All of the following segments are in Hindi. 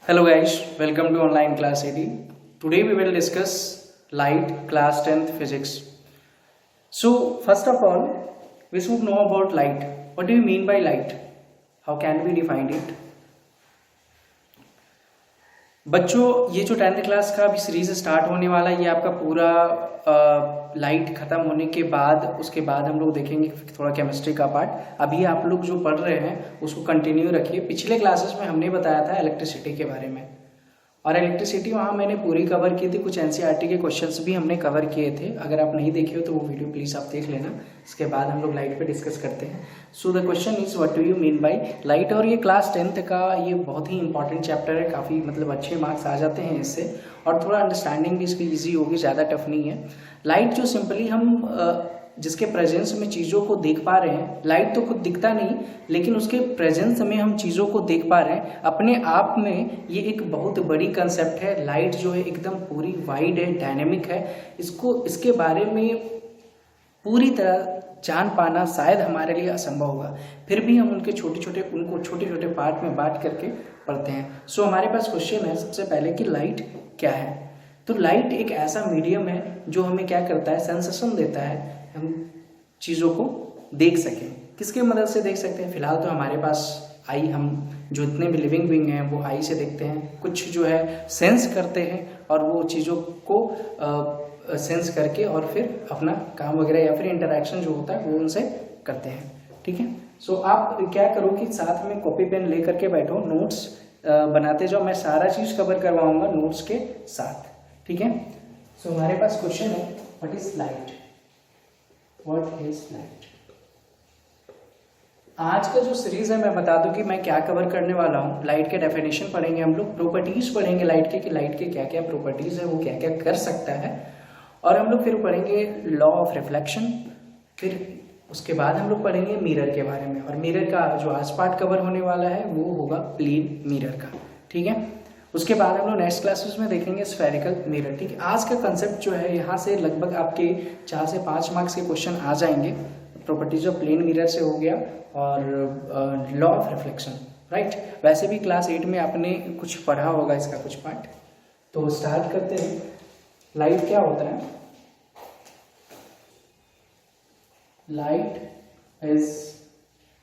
Hello guys, welcome to online class 80. Today we will discuss light class 10th physics. So first of all, we should know about light. What do you mean by light? How can we define it? बच्चों, ये जो 10th क्लास का अभी सीरीज स्टार्ट होने वाला है, ये आपका पूरा लाइट ख़त्म होने के बाद उसके बाद हम लोग देखेंगे थोड़ा केमिस्ट्री का पार्ट। अभी आप लोग जो पढ़ रहे हैं उसको कंटिन्यू रखिए। पिछले क्लासेस में हमने बताया था इलेक्ट्रिसिटी के बारे में, और इलेक्ट्रिसिटी वहाँ मैंने पूरी कवर की थी। कुछ एनसीईआरटी के क्वेश्चंस भी हमने कवर किए थे। अगर आप नहीं देखे हो तो वो वीडियो प्लीज़ आप देख लेना। इसके बाद हम लोग लाइट पे डिस्कस करते हैं। So the question is what do you mean by light. और ये क्लास 10th का ये बहुत ही इंपॉर्टेंट चैप्टर है। काफ़ी मतलब अच्छे मार्क्स आ जाते हैं इससे, और थोड़ा अंडरस्टैंडिंग भी इसकी ईजी होगी, ज़्यादा टफ नहीं है। लाइट जो सिंपली हम जिसके प्रेजेंस में चीज़ों को देख पा रहे हैं, लाइट तो खुद दिखता नहीं लेकिन उसके प्रेजेंस में हम चीज़ों को देख पा रहे हैं। अपने आप में ये एक बहुत बड़ी कंसेप्ट है। लाइट जो है एकदम पूरी वाइड है, डायनेमिक है। इसके बारे में पूरी तरह जान पाना शायद हमारे लिए असंभव होगा, फिर भी हम उनको छोटे छोटे पार्ट में बांट करके पढ़ते हैं। सो हमारे पास क्वेश्चन है सबसे पहले कि लाइट क्या है। तो लाइट एक ऐसा मीडियम है जो हमें क्या करता है, सेंसेशन देता है, हम चीज़ों को देख सकें। किसके मदद से देख सकते हैं? फिलहाल तो हमारे पास आई, हम जो इतने भी लिविंग बीइंग हैं वो आई से देखते हैं। कुछ जो है सेंस करते हैं और वो चीज़ों को सेंस करके और फिर अपना काम वगैरह या फिर इंटरेक्शन जो होता है वो उनसे करते हैं। ठीक है। सो आप क्या करो कि साथ में कॉपी पेन ले करके बैठो, नोट्स बनाते जाओ। मैं सारा चीज़ कवर करवाऊंगा नोट्स के साथ। ठीक है। सो हमारे पास क्वेश्चन है what is light. What is light. आज का जो सीरीज है मैं बता दूं कि मैं क्या कवर करने वाला हूँ। लाइट के डेफिनेशन पढ़ेंगे हम लोग, प्रॉपर्टीज पढ़ेंगे लाइट के कि लाइट के क्या क्या प्रॉपर्टीज है, वो क्या क्या कर सकता है, और हम लोग फिर पढ़ेंगे लॉ ऑफ रिफ्लेक्शन। फिर उसके बाद हम लोग पढ़ेंगे मिरर के बारे में, और मिरर का जो आज पार्ट कवर होने वाला है वो होगा प्लेन मिरर का। ठीक है। उसके बाद हम लोग नेक्स्ट क्लासेस में देखेंगे स्फेरिकल मिरर। ठीक है। आज का कंसेप्ट जो है यहाँ से लगभग आपके 4 से 5 मार्क्स के क्वेश्चन आ जाएंगे। प्रॉपर्टीज ऑफ प्लेन मिरर से हो गया, और लॉ ऑफ रिफ्लेक्शन, राइट। वैसे भी क्लास 8 में आपने कुछ पढ़ा होगा इसका कुछ पार्ट। तो स्टार्ट करते हैं। लाइट क्या होता है? Light is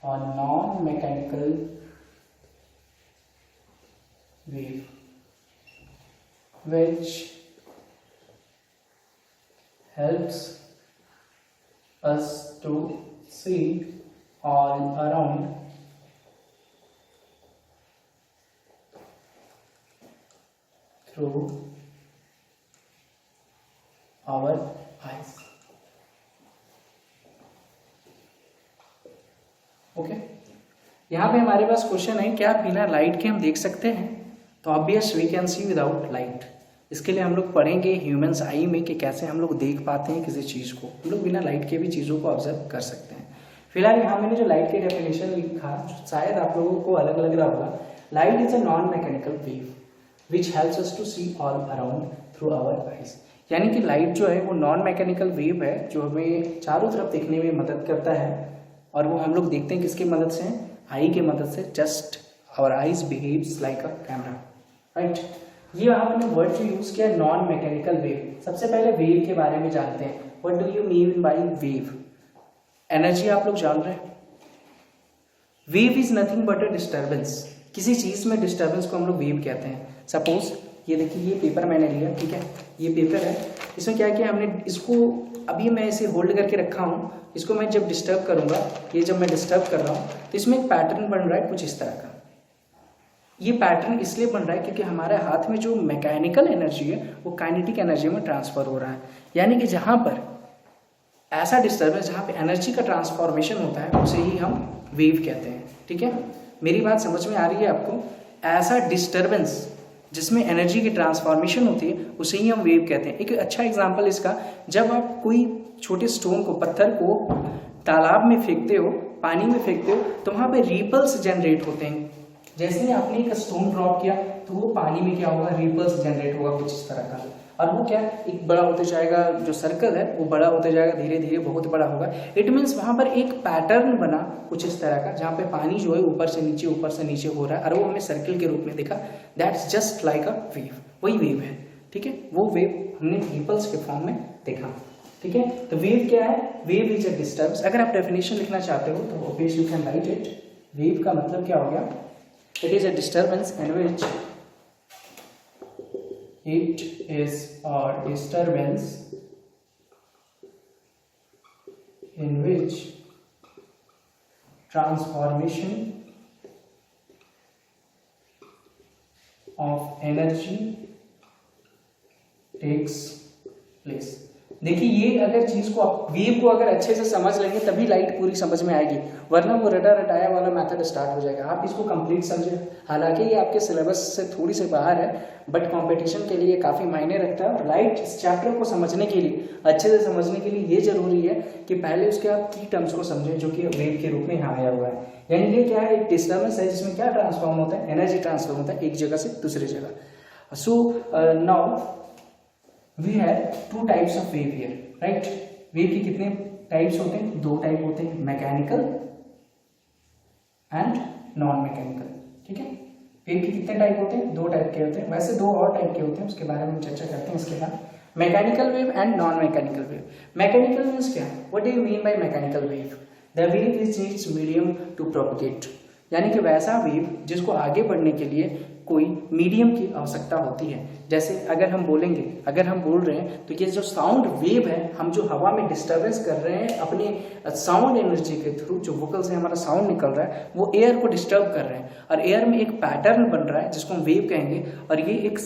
a non mechanical wave which helps us to see all around through our eyes. Okay. यहाँ पे हमारे पास क्वेश्चन है क्या बिना लाइट के हम देख सकते हैं? तो obvious we can see without light. इसके लिए हम लोग पढ़ेंगे ह्यूमन्स आई में कि कैसे हम लोग देख पाते हैं किसी चीज़ को। हम लोग बिना लाइट के भी चीज़ों को ऑब्जर्व कर सकते हैं। फिलहाल यहाँ मैंने जो लाइट के डेफिनेशन लिखा शायद आप लोगों को अलग लग रहा होगा। Light is a non mechanical wave which helps us to see all around through our eyes. यानी कि लाइट जो है वो नॉन मैकेनिकल वेव है जो हमें चारों तरफ देखने में मदद करता है, और वो हम लोग देखते हैं किसकी मदद से? आई की मदद से। Just our eyes behaves like a camera, right. ये यहाँ मैंने वर्ड जो यूज किया नॉन मैकेनिकल वेव। सबसे पहले वेव के बारे में जानते हैं। What do you mean by wave? Energy आप लोग जान रहे हैं। Wave is nothing but a disturbance. किसी चीज में डिस्टर्बेंस को हम लोग वेव कहते हैं। सपोज ये देखिए, ये पेपर मैंने लिया, ठीक है, ये पेपर है। इसमें क्या किया हमने, इसको अभी मैं इसे होल्ड करके रखा हूँ। इसको मैं जब डिस्टर्ब करूंगा, ये जब मैं डिस्टर्ब कर रहा हूँ तो इसमें एक पैटर्न बन रहा है कुछ इस तरह का। ये पैटर्न इसलिए बन रहा है क्योंकि हमारे हाथ में जो मैकेनिकल एनर्जी है वो काइनेटिक एनर्जी में ट्रांसफर हो रहा है। यानी कि जहाँ पर ऐसा डिस्टर्बेंस जहाँ पे एनर्जी का ट्रांसफॉर्मेशन होता है उसे ही हम वेव कहते हैं। ठीक है, मेरी बात समझ में आ रही है आपको? ऐसा डिस्टर्बेंस जिसमें एनर्जी की ट्रांसफॉर्मेशन होती है उसे ही हम वेव कहते हैं। एक अच्छा एग्जाम्पल इसका, जब आप कोई छोटे स्टोन को, पत्थर को तालाब में फेंकते हो, पानी में फेंकते हो, तो वहाँ पे रिपल्स जनरेट होते हैं। जैसे ही आपने एक स्टोन ड्रॉप किया तो वो पानी में क्या होगा, रिपल्स जनरेट होगा कुछ इस तरह का। और वो क्या एक बड़ा होते जाएगा, जो सर्कल है वो बड़ा होते जाएगा, धीरे धीरे बहुत बड़ा होगा। इट मीन्स वहाँ पर एक पैटर्न बना कुछ इस तरह का, जहाँ पे पानी जो है ऊपर से नीचे हो रहा है, और वो हमें सर्कल के रूप में दिखा। That's just like a wave, वही वेव है, ठीक है। वो वेव हमने रिपल्स के फॉर्म में देखा, ठीक है। तो वेव क्या है? Wave is a disturbance. अगर आप डेफिनेशन लिखना चाहते हो तो obviously you can write it. Wave का मतलब क्या हो गया? It is a disturbance in which it is a disturbance in which transformation of energy takes place। देखिए ये अगर चीज को वेव को अगर अच्छे से समझ लेंगे तभी लाइट पूरी समझ में आएगी, वरना वो रटा रटाया वाला मेथड स्टार्ट हो जाएगा। आप इसको कंप्लीट समझे, हालांकि ये आपके सिलेबस से थोड़ी से बाहर है, बट कंपटीशन के लिए काफ़ी मायने रखता है। और लाइट इस चैप्टर को समझने के लिए, अच्छे से समझने के लिए ये जरूरी है कि पहले उसके आप की टर्म्स को समझें, जो कि वेव के रूप में यहाँ आया हुआ है। यानी ये क्या है? एक डिस्टर्बेंस है जिसमें क्या ट्रांसफॉर्म होता है? एनर्जी ट्रांसफॉर्म होता है एक जगह से दूसरी जगह। So now we have two types of wave here, right. Wave के कितने टाइप्स होते हैं? दो टाइप होते हैं, मैकेनिकल एंड नॉन मैकेनिकल, ठीक है। वेव के कितने टाइप होते हैं? दो टाइप के होते हैं, वैसे दो और टाइप के होते हैं, उसके बारे में हम चर्चा करते हैं इसके बाद। Mechanical wave and non mechanical wave. Mechanical means क्या? What do you mean by mechanical wave? The wave is needs medium to propagate, यानी कि वैसा वेव जिसको आगे बढ़ने के लिए कोई मीडियम की आवश्यकता होती है। जैसे अगर हम बोल रहे हैं तो ये जो साउंड वेव है, हम जो हवा में डिस्टर्बेंस कर रहे हैं अपने साउंड एनर्जी के थ्रू, जो वोकल से हमारा साउंड निकल रहा है वो एयर को डिस्टर्ब कर रहे हैं, और एयर में एक पैटर्न बन रहा है जिसको हम वेव कहेंगे। और ये एक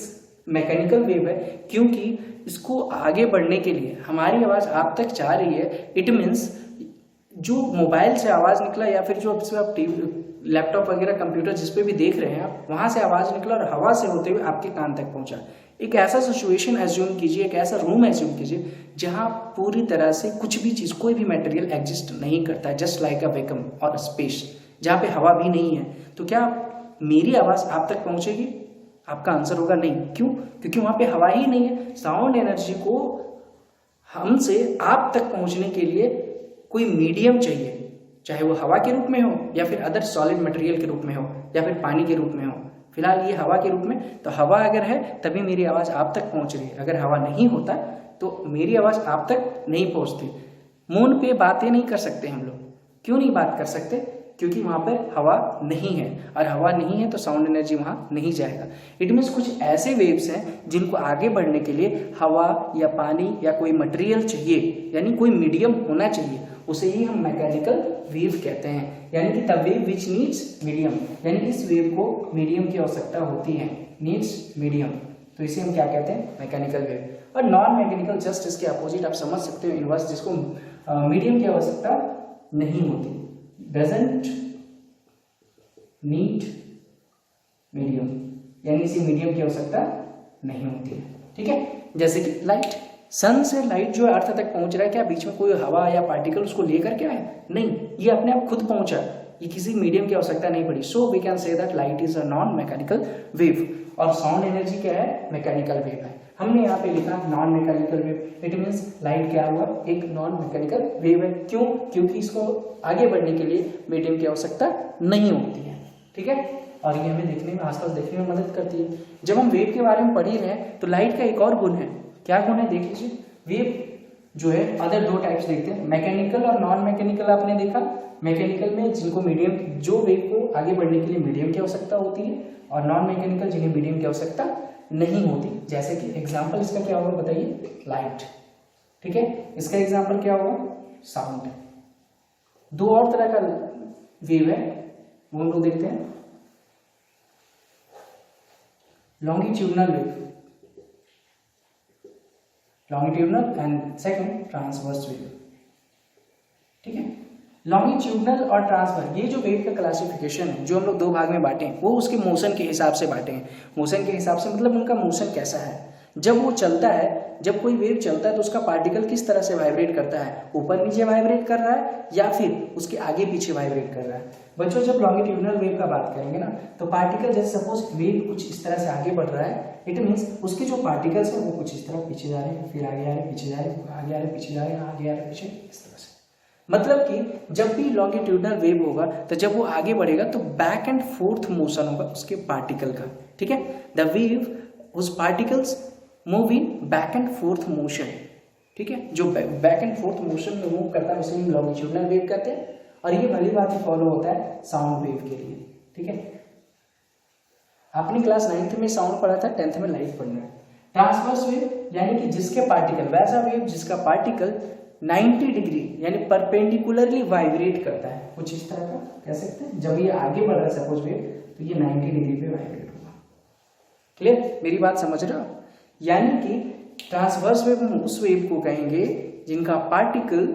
मैकेनिकल वेव है, क्योंकि इसको आगे बढ़ने के लिए हमारी आवाज़ आप तक जा रही है। इट मीन्स जो मोबाइल से आवाज़ निकला, या फिर जो आप टीवी, लैपटॉप वगैरह, कंप्यूटर जिस पे भी देख रहे हैं आप, वहाँ से आवाज़ निकला और हवा से होते हुए आपके कान तक पहुँचा। एक ऐसा सिचुएशन एज्यूम कीजिए, एक ऐसा रूम एज्यूम कीजिए जहाँ पूरी तरह से कुछ भी चीज़, कोई भी मटेरियल एग्जिस्ट नहीं करता है, जस्ट लाइक अ वैक्यूम और स्पेस, जहाँ पे हवा भी नहीं है। तो क्या मेरी आवाज़ आप तक पहुँचेगी? आपका आंसर होगा नहीं। क्यों? क्योंकि वहाँ पे हवा ही नहीं है। साउंड एनर्जी को हमसे आप तक पहुँचने के लिए कोई मीडियम चाहिए, चाहे वो हवा के रूप में हो, या फिर अदर सॉलिड मटेरियल के रूप में हो, या फिर पानी के रूप में हो। फिलहाल ये हवा के रूप में, तो हवा अगर है तभी मेरी आवाज़ आप तक पहुंच रही है। अगर हवा नहीं होता तो मेरी आवाज़ आप तक नहीं पहुंचती। मून पे बातें नहीं कर सकते हम लोग। क्यों नहीं बात कर सकते? क्योंकि वहाँ पर हवा नहीं है, और हवा नहीं है तो साउंड एनर्जी वहाँ नहीं जाएगा। इट मीन्स कुछ ऐसे वेव्स हैं जिनको आगे बढ़ने के लिए हवा या पानी या कोई मटेरियल चाहिए, यानी कोई मीडियम होना चाहिए। उसे ही हम मैकेनिकल वेव कहते हैं, यानी कि the wave which needs medium, यानी इस वेव को मीडियम की आवश्यकता होती है, नीड्स मीडियम। तो इसे हम क्या कहते हैं? Mechanical wave. और नॉन मैकेनिकल जस्ट इसके अपोजिट, आप समझ सकते हो, इनवर्स, जिसको मीडियम की आवश्यकता नहीं होती, डजंट नीड मीडियम, यानी इसे मीडियम की आवश्यकता नहीं होती है, ठीक है। जैसे कि लाइट, सन से लाइट जो अर्थ तक पहुंच रहा है, क्या बीच में कोई हवा या पार्टिकल उसको लेकर के आए? नहीं, ये अपने आप खुद पहुंचा, ये किसी मीडियम की आवश्यकता नहीं पड़ी। So we can say that light is a non mechanical wave. और साउंड एनर्जी क्या है? मैकेनिकल वेव है। हमने यहाँ पे लिखा non mechanical wave. It means light क्या हुआ? एक नॉन मैकेनिकल वेव है। क्यों? क्योंकि इसको आगे बढ़ने के लिए मीडियम की आवश्यकता नहीं होती है, ठीक है। और ये हमें देखने में, आसपास देखने में मदद करती है। जब हम वेव के बारे में पढ़ ही रहे हैं तो लाइट का एक और गुण है। क्या गुण है? देख लीजिए। वेव जो है अदर दो टाइप्स देखते हैं, मैकेनिकल और नॉन मैकेनिकल। आपने देखा मैकेनिकल में जिनको मीडियम, जो वेव को आगे बढ़ने के लिए मीडियम की आवश्यकता होती है, और नॉन मैकेनिकल जिन्हें मीडियम की आवश्यकता नहीं होती। जैसे कि एग्जाम्पल इसका क्या होगा बताइए? लाइट, ठीक है। इसका एग्जाम्पल क्या होगा? साउंड। दो और तरह का वेव है, वो हम लोग देखते हैं। Longitudinal wave, longitudinal and second transverse wave, ठीक है। लॉन्गिट्यूडनल और ट्रांसवर्स, ये जो वेव का क्लासिफिकेशन है, जो हम लोग दो भाग में बांटे हैं, वो उसके मोशन के हिसाब से बांटे हैं। मोशन के हिसाब से मतलब उनका मोशन कैसा है, जब वो चलता है, जब कोई वेव चलता है तो उसका पार्टिकल किस तरह से वाइब्रेट करता है, ऊपर नीचे वाइब्रेट कर रहा है या फिर उसके आगे पीछे वाइब्रेट कर रहा है। बच्चों जब लॉन्गिट्यूडिनल वेव का बात करेंगे ना, तो पार्टिकल जैसे सपोज वेव कुछ इस तरह से आगे बढ़ रहा है, इट मीन्स उसके जो पार्टिकल्स है वो कुछ इस तरह पीछे जा रहे हैं, फिर आगे आ रहे हैं, पीछे जा रहे हैं, आगे आ रहे हैं, पीछे जा रहे हैं, आगे आ रहे हैं, पीछे, इस तरह से। मतलब कि जब भी लॉन्गिट्यूडिनल वेव होगा तो जब वो आगे बढ़ेगा तो बैक एंड फोर्थ मोशन होगा उसके पार्टिकल का, ठीक है। द वेव उस particles move in back and fourth motion, ठीक है। जो बैक एंड फोर्थ मोशन में मूव करता है उसे हम लॉन्गिट्यूडिनल वेव कहते हैं, और ये भली बात फॉलो होता है साउंड वेव के लिए, ठीक है। आपने क्लास 9th में साउंड पढ़ा था, 10th में लाइट पढ़ना है। ट्रांसवर्स वेव यानी कि जिसके पार्टिकल, वैसा वेव जिसका पार्टिकल 90 डिग्री यानी परपेंडिकुलरली वाइब्रेट करता है, कुछ इस तरह का कह सकते हैं। जब ये आगे बढ़ रहा है सपोज वेव, तो ये 90 डिग्री पे वाइब्रेट होगा। क्लियर, मेरी बात समझ रहे हो? यानी कि ट्रांसवर्स वेव हम उस वेव को कहेंगे जिनका पार्टिकल,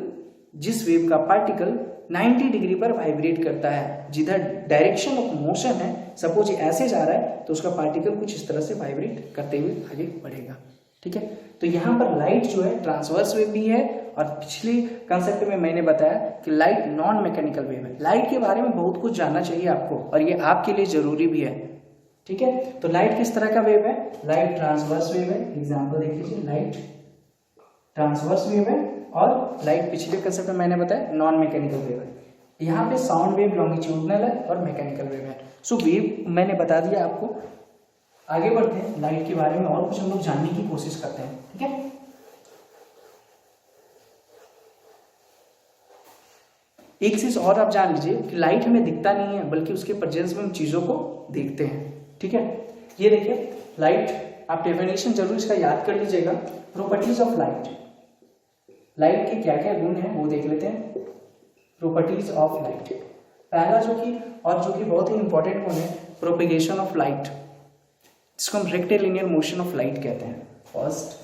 जिस वेव का पार्टिकल 90 डिग्री पर वाइब्रेट करता है। जिधर डायरेक्शन ऑफ मोशन है, सपोज ये ऐसे जा रहा है तो उसका पार्टिकल कुछ इस तरह से वाइब्रेट करते हुए आगे बढ़ेगा, ठीक है। तो यहाँ पर लाइट जो है ट्रांसवर्स वेव भी है, और पिछली कंसेप्ट में मैंने बताया कि लाइट नॉन मैकेनिकल वेव है। लाइट के बारे में बहुत कुछ जानना चाहिए आपको, और ये आपके लिए जरूरी भी है, ठीक है। तो लाइट किस तरह का वेव है? लाइट ट्रांसवर्स वेव है। एग्जांपल देख लीजिए, लाइट ट्रांसवर्स वेव है, और लाइट पिछले कंसेप्ट में मैंने बताया नॉन मैकेनिकल वेव है। यहाँ पे साउंड वेव लॉन्गिट्यूडिनल है और मैकेनिकल वेव है। सो वेव मैंने बता दिया आपको। आगे बढ़ते हैं, लाइट के बारे में और कुछ हम लोग जानने की कोशिश करते हैं, ठीक है। एक चीज और आप जान लीजिए कि लाइट हमें दिखता नहीं है, बल्कि उसके प्रेजेंस में हम चीजों को देखते हैं, ठीक है। ये देखिए लाइट, आप डेफिनेशन जरूर इसका याद कर लीजिएगा। प्रॉपर्टीज ऑफ लाइट, लाइट के क्या क्या गुण हैं वो देख लेते हैं। प्रॉपर्टीज ऑफ लाइट, पहला जो कि बहुत ही इंपॉर्टेंट गुण है, प्रोपेगेशन ऑफ लाइट, जिसको हम रेक्टिलिनियर मोशन ऑफ लाइट कहते हैं। First,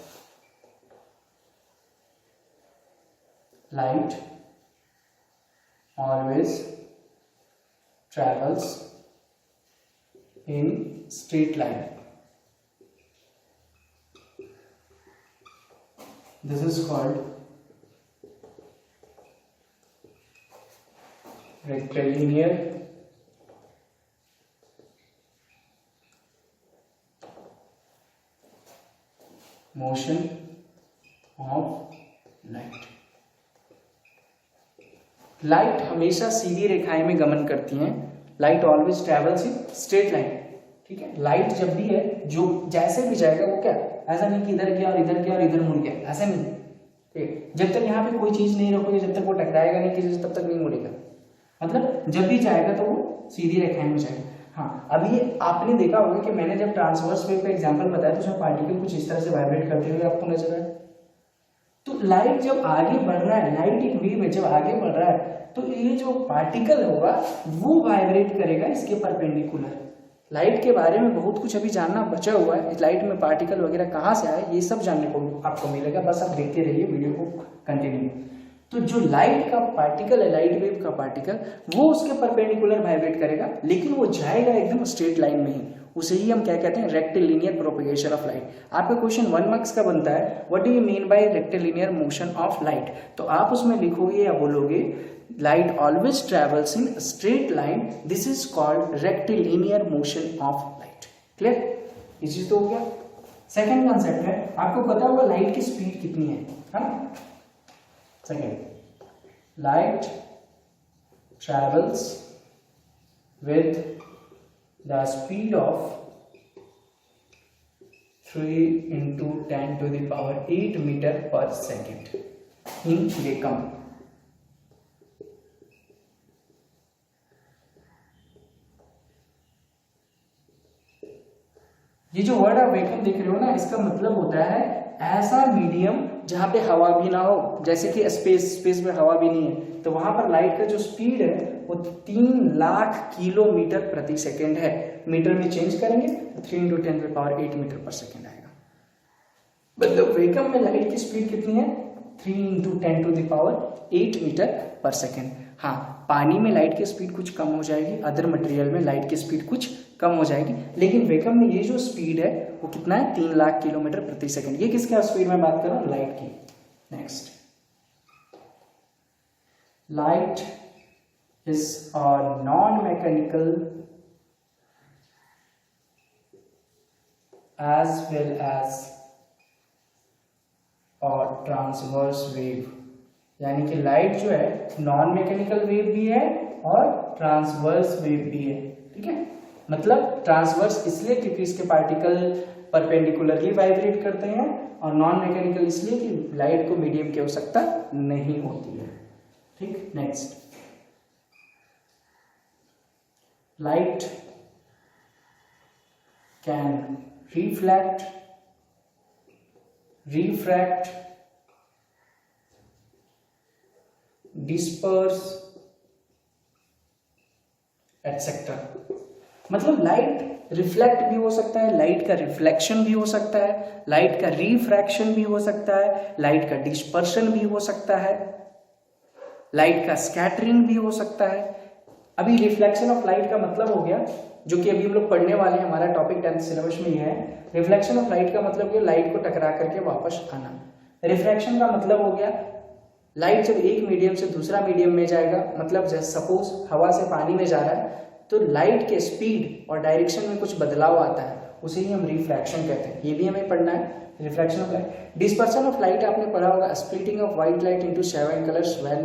light always travels in straight line. This is called rectilinear motion of light. Light हमेशा सीधी रेखाएं में गमन करती हैं। Light always travels in straight line, ठीक है। लाइट जब भी है, जो जैसे भी जाएगा वो क्या, ऐसा नहीं कि इधर गया और इधर गया और इधर मुड़ गया, ऐसा नहीं, ठीक। जब तक यहाँ पे कोई चीज नहीं रखोगे, जब तक वो टकराएगा नहीं किसी से, तब तक नहीं मुड़ेगा। मतलब जब भी जाएगा तो वो सीधी रेखाएं में जाएगा। हाँ, अभी आपने देखा होगा कि मैंने जब ट्रांसवर्स वेव का एग्जाम्पल बताया तो उसमें पार्टिकल कुछ इस तरह से वाइब्रेट करते हुए आपको नजर आया। तो लाइट जब आगे बढ़ रहा है, लाइट एक वेव है, जब आगे बढ़ रहा है तो ये जो पार्टिकल होगा वो वाइब्रेट करेगा इसके परपेंडिकुलर। लाइट के बारे में बहुत कुछ अभी जानना बचा हुआ है। लाइट में पार्टिकल वगैरह कहाँ से आए, ये सब जानने को आपको मिलेगा, बस आप देखते रहिए वीडियो को कंटिन्यू। तो जो लाइट का पार्टिकल है, लाइट वेव का पार्टिकल, वो उसके परपेंडिकुलर वाइब्रेट करेगा, लेकिन वो जाएगा एकदम स्ट्रेट लाइन में ही। उसे ही हम क्या कहते हैं, रेक्टिलिनियर प्रोपेगेशन ऑफ लाइट। आपका क्वेश्चन 1 मार्क्स का बनता है, what do you mean bye rectilinear motion of light. तो आप उसमें लिखोगे या बोलोगे, light always travels in straight line, this is called rectilinear motion of light. Clear, ये चीज तो हो गया। सेकेंड कॉन्सेप्ट है, आपको पता होगा लाइट की स्पीड कितनी है ना। Second, light travels with the speed of 3 into 10 to the power 8 meter per second in vacuum। ये जो वर्ड आप वैक्यूम देख रहे हो ना, इसका मतलब होता है ऐसा मीडियम जहां पे हवा भी ना हो, जैसे कि स्पेस में हवा भी नहीं है, तो वहां पर लाइट का जो स्पीड है वो 3 लाख किलोमीटर प्रति सेकेंड है। मीटर में चेंज करेंगे तो 3 into 10 to the power 8 metre पर सेकेंड आएगा। मतलब वैक्यूम में लाइट की स्पीड कितनी है, 3 into 10 to the power 8 metre पर सेकेंड। हाँ, पानी में लाइट की स्पीड कुछ कम हो जाएगी, अदर मटेरियल में लाइट की स्पीड कुछ कम हो जाएगी। लेकिन वेकम में ये जो स्पीड है वो कितना है, 3 लाख किलोमीटर प्रति सेकंड। ये किसके स्पीड में बात कर रहा हूँ, लाइट की। Next, light is a non mechanical as well as और ट्रांसवर्स वेव, यानी कि लाइट जो है नॉन मैकेनिकल वेव भी है और ट्रांसवर्स वेव भी है। ठीक है, मतलब ट्रांसवर्स इसलिए क्योंकि इसके पार्टिकल परपेंडिकुलरली वाइब्रेट करते हैं, और नॉन मैकेनिकल इसलिए कि लाइट को मीडियम की आवश्यकता नहीं होती है। ठीक, next, light can reflect, refract, disperse etcetera. मतलब लाइट रिफ्लेक्ट भी हो सकता है, लाइट का रिफ्लेक्शन भी हो सकता है, लाइट का रिफ्रैक्शन भी हो सकता है, लाइट का डिस्पर्शन भी हो सकता है, लाइट का स्कैटरिंग भी हो सकता है। अभी रिफ्लेक्शन ऑफ लाइट का मतलब हो गया, जो कि अभी हम लोग पढ़ने वाले हैं, हमारा टॉपिक 10th सिलेबस में ये है। रिफ्लेक्शन ऑफ लाइट का मतलब ये लाइट को टकरा करके वापस आना। रिफ्रैक्शन का मतलब हो गया लाइट जब एक मीडियम से दूसरा मीडियम में जाएगा, मतलब जैसे सपोज हवा से पानी में जा रहा है तो लाइट के स्पीड और डायरेक्शन में कुछ बदलाव आता है, उसे ही हम रिफ्रैक्शन कहते हैं। ये भी हमें पढ़ना है, reflection of light. Dispersion of light आपने पढ़ा होगा, splitting of white light into 7 colours when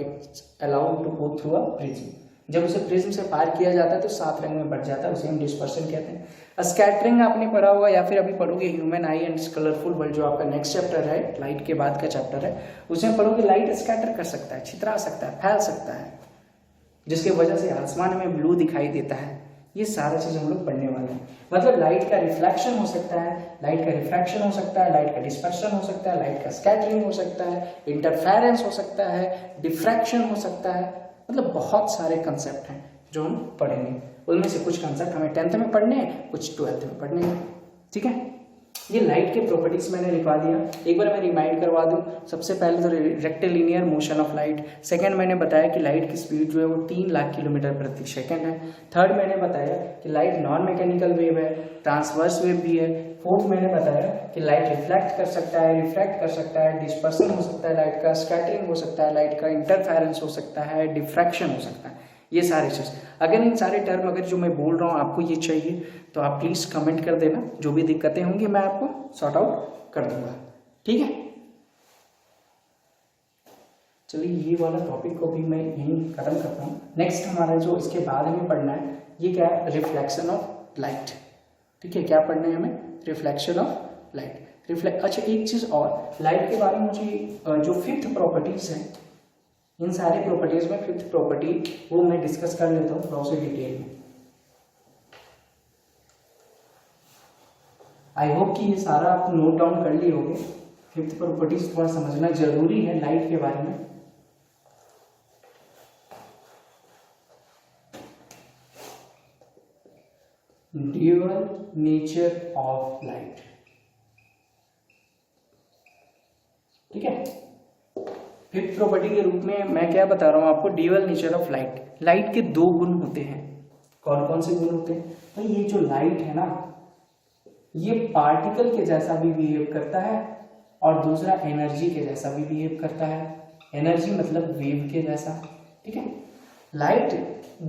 it's allowed to go through a prism. जब उसे प्रिज्म से पार किया जाता है तो 7 रंग में बढ़ जाता है, उसे हम डिस्पर्शन कहते हैं। स्कैटरिंग आपने पढ़ा होगा या फिर अभी पढ़ोगे human I and colourful world, जो आपका नेक्स्ट चैप्टर है, लाइट के बाद का चैप्टर है, उसमें पढ़ोगे लाइट स्कैटर कर सकता है, छितरा सकता है, फैल सकता है, जिसकी वजह से आसमान में ब्लू दिखाई देता है। ये सारा चीज हम लोग पढ़ने वाले हैं। मतलब लाइट का रिफ्लेक्शन हो सकता है, लाइट का रिफ्रैक्शन हो सकता है, लाइट का डिस्पर्शन हो सकता है, लाइट का स्कैटरिंग हो सकता है, इंटरफेरेंस हो सकता है, डिफ्रैक्शन हो सकता है। मतलब बहुत सारे कंसेप्ट हैं जो हम पढ़ेंगे, उनमें से कुछ कंसेप्ट हमें 10th में पढ़ने हैं, कुछ 12th में पढ़ने हैं। ठीक है, ये लाइट के प्रॉपर्टीज मैंने लिखवा दिया। एक बार मैं रिमाइंड करवा दूं, सबसे पहले तो rectilinear motion of light. Second मैंने बताया कि लाइट की स्पीड जो है वो 3 लाख किलोमीटर प्रति सेकंड है। थर्ड मैंने बताया कि लाइट नॉन मैकेनिकल वेव है, ट्रांसवर्स वेव भी है। फोर्थ मैंने बताया कि लाइट रिफ्लेक्ट कर सकता है, रिफ्रैक्ट कर सकता है, डिस्पर्सन हो सकता है, लाइट का स्कैटरिंग हो सकता है, लाइट का इंटरफेरेंस हो सकता है, डिफ्रैक्शन हो सकता है। ये सारे चीज़, अगर इन सारे टर्म अगर जो मैं बोल रहा हूँ आपको ये चाहिए तो आप प्लीज़ कमेंट कर देना, जो भी दिक्कतें होंगी मैं आपको सॉर्ट आउट कर दूंगा। ठीक है, चलिए ये वाला टॉपिक को भी मैं यहीं खत्म करता हूँ। नेक्स्ट हमारा जो इसके बाद हमें पढ़ना है ये क्या है, रिफ्लेक्शन ऑफ लाइट। ठीक है, क्या पढ़ना है हमें, रिफ्लेक्शन ऑफ लाइट। अच्छा एक चीज़ और, लाइट के बारे में मुझे जो 5th प्रॉपर्टीज है, इन सारे प्रॉपर्टीज में 5th प्रॉपर्टी वो मैं डिस्कस कर लेता हूँ थोड़ा सा डिटेल में। आई होप कि ये सारा आप नोट डाउन कर लिए होंगे। 5th प्रॉपर्टीज थोड़ा समझना जरूरी है लाइट के बारे में। Dual nature of light. ठीक है, 5th प्रॉपर्टी के रूप में मैं क्या बता रहा हूं आपको, dual nature of light. Light के 2 गुण होते हैं। कौन कौन से गुण होते हैं भाई, ये जो लाइट है ना ये पार्टिकल के जैसा भी बिहेव करता है और दूसरा एनर्जी के जैसा भी बिहेव करता है। एनर्जी मतलब वेव के जैसा। ठीक है, लाइट